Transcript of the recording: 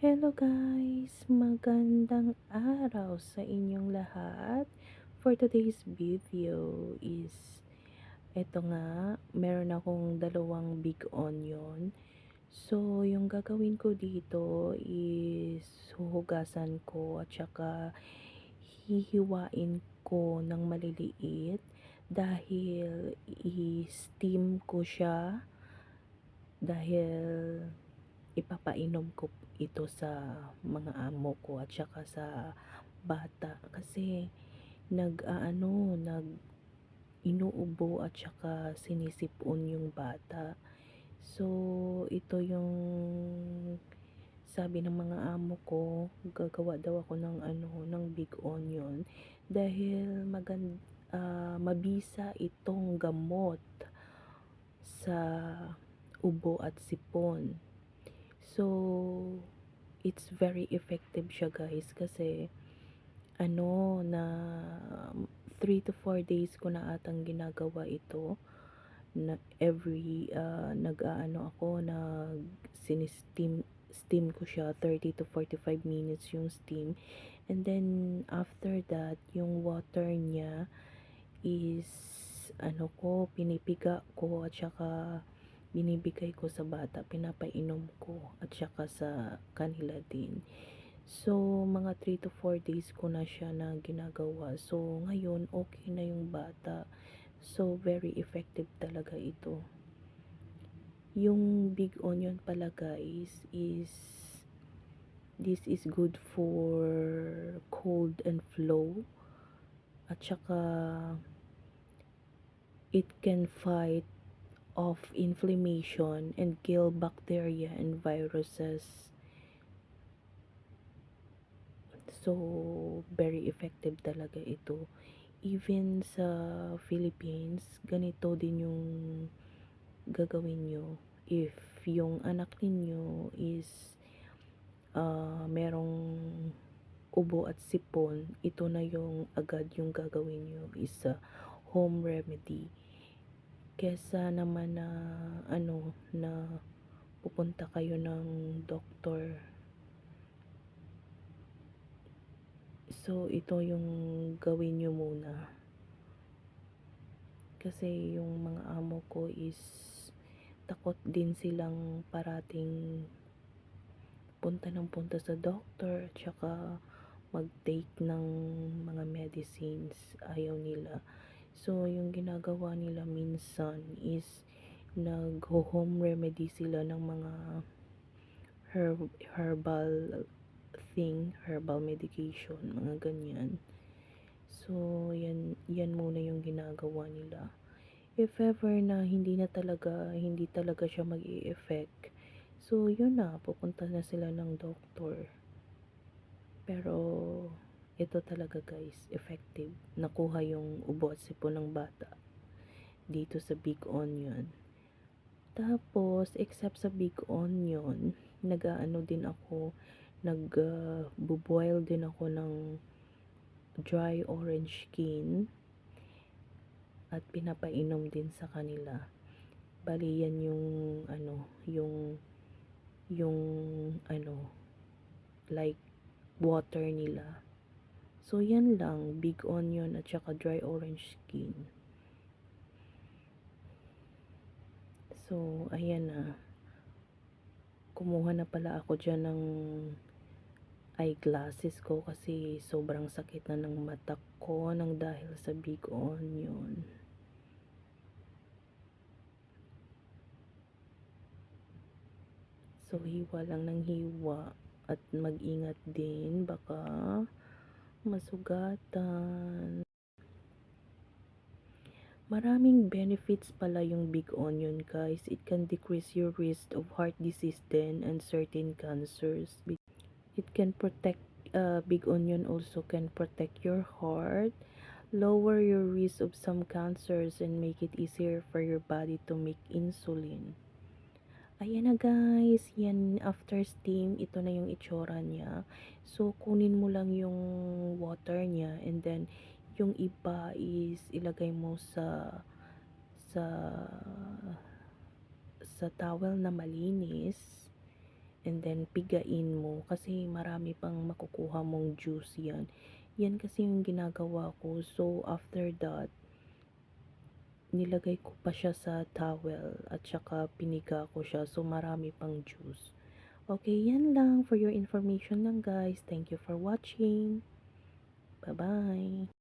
Hello guys! Magandang araw sa inyong lahat. For today's video is, eto nga, meron akong dalawang big onion. So, yung gagawin ko dito is huhugasan ko at saka hihiwain ko ng maliliit dahil i-steam ko siya dahil ipapainom ko ito sa mga amo ko at saka sa bata kasi nag inuubo at saka sinisipon yung bata. So, ito yung sabi ng mga amo ko, gagawa daw ako ng big onion dahil mabisa itong gamot sa ubo at sipon. So, it's very effective siya guys kasi na 3 to 4 days ko na atang ginagawa ito na every ako steam ko siya 30 to 45 minutes yung steam, and then after that yung water niya is pinipiga ko at saka binibigay ko sa bata, pinapainom ko at saka sa kanila din. So, mga 3 to 4 days ko na siya na ginagawa. So, ngayon, okay na yung bata. So, very effective talaga ito. Yung big onion pala guys this is good for cold and flu. At saka, it can fight of inflammation and kill bacteria and viruses. So, very effective talaga ito. Even sa Philippines, ganito din yung gagawin nyo. If yung anak ninyo is merong ubo at sipon, ito na yung agad yung gagawin nyo is home remedy. Kesa naman na pupunta kayo ng doktor. So, ito yung gawin nyo muna. Kasi yung mga amo ko is takot din silang parating punta ng punta sa doctor at saka mag-take ng mga medicines. Ayaw nila. So, yung ginagawa nila minsan is nag-home remedy sila ng mga herbal herbal medication, mga ganyan. So, yan muna yung ginagawa nila. If ever na hindi talaga siya mag-i-effect, so yun na, pupunta na sila ng doktor. Pero, ito talaga guys, effective. Nakuha yung ubo at sipon ng bata dito sa big onion. Tapos, except sa big onion, nag-boil din ako ng dry orange skin at pinapainom din sa kanila. Bali yan yung like water nila. So yan lang, big onion at saka dry orange skin. So ayan na. Kumuha na pala ako dyan ng eyeglasses ko kasi sobrang sakit na ng mata ko nang dahil sa big onion. So, hiwa lang ng hiwa at mag-ingat din, baka masugatan. Maraming benefits pala yung big onion guys. It can decrease your risk of heart disease din and certain cancers. It can protect, big onion also can protect your heart, lower your risk of some cancers, and make it easier for your body to make insulin. Ayan na guys, yan after steam, ito na yung itsura niya. So, kunin mo lang yung water niya and then yung iba is ilagay mo sa sa towel na malinis and then pigain mo kasi marami pang makukuha mong juice yan. Yan kasi yung ginagawa ko. So, after that, nilagay ko pa siya sa towel at saka piniga ko siya. So, marami pang juice. Okay, yan lang for your information lang guys. Thank you for watching. Bye-bye.